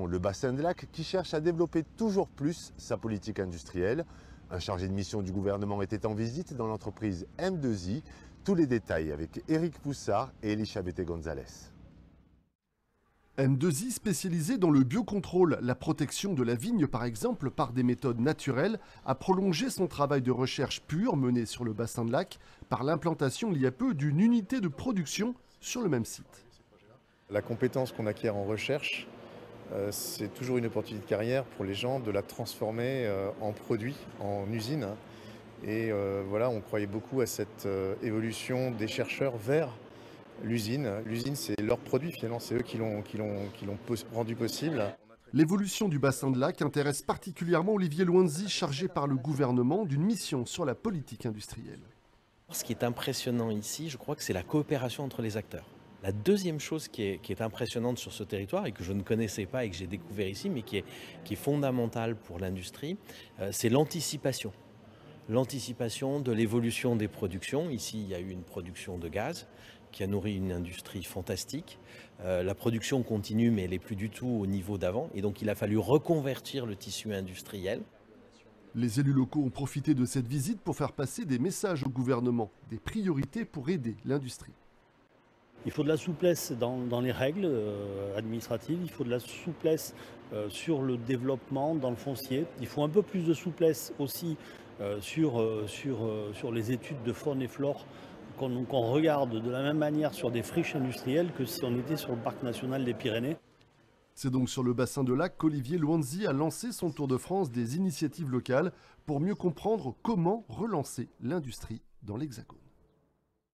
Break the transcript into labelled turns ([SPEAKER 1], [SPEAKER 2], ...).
[SPEAKER 1] Le bassin de Lac qui cherche à développer toujours plus sa politique industrielle. Un chargé de mission du gouvernement était en visite dans l'entreprise M2I. Tous les détails avec Éric Poussard et Elisabeth González.
[SPEAKER 2] M2I spécialisé dans le biocontrôle, la protection de la vigne par exemple par des méthodes naturelles, a prolongé son travail de recherche pure mené sur le bassin de Lac par l'implantation il y a peu d'une unité de production sur le même site.
[SPEAKER 3] La compétence qu'on acquiert en recherche, c'est toujours une opportunité de carrière pour les gens de la transformer en produit, en usine. Et voilà, on croyait beaucoup à cette évolution des chercheurs vers l'usine. L'usine, c'est leur produit finalement, c'est eux qui l'ont rendu possible.
[SPEAKER 2] L'évolution du bassin de Lac intéresse particulièrement Olivier Luanzi, chargé par le gouvernement d'une mission sur la politique industrielle.
[SPEAKER 4] Ce qui est impressionnant ici, je crois que c'est la coopération entre les acteurs. La deuxième chose qui est impressionnante sur ce territoire et que je ne connaissais pas et que j'ai découvert ici, mais qui est fondamentale pour l'industrie, c'est l'anticipation. L'anticipation de l'évolution des productions. Ici, il y a eu une production de gaz qui a nourri une industrie fantastique. La production continue, mais elle n'est plus du tout au niveau d'avant. Et donc, il a fallu reconvertir le tissu industriel.
[SPEAKER 2] Les élus locaux ont profité de cette visite pour faire passer des messages au gouvernement, des priorités pour aider l'industrie.
[SPEAKER 5] Il faut de la souplesse dans les règles administratives, il faut de la souplesse sur le développement dans le foncier, il faut un peu plus de souplesse aussi sur les études de faune et flore qu'on regarde de la même manière sur des friches industrielles que si on était sur le parc national des Pyrénées.
[SPEAKER 2] C'est donc sur le bassin de Lac qu'Olivier Luanzi a lancé son tour de France des initiatives locales pour mieux comprendre comment relancer l'industrie dans l'Hexagone.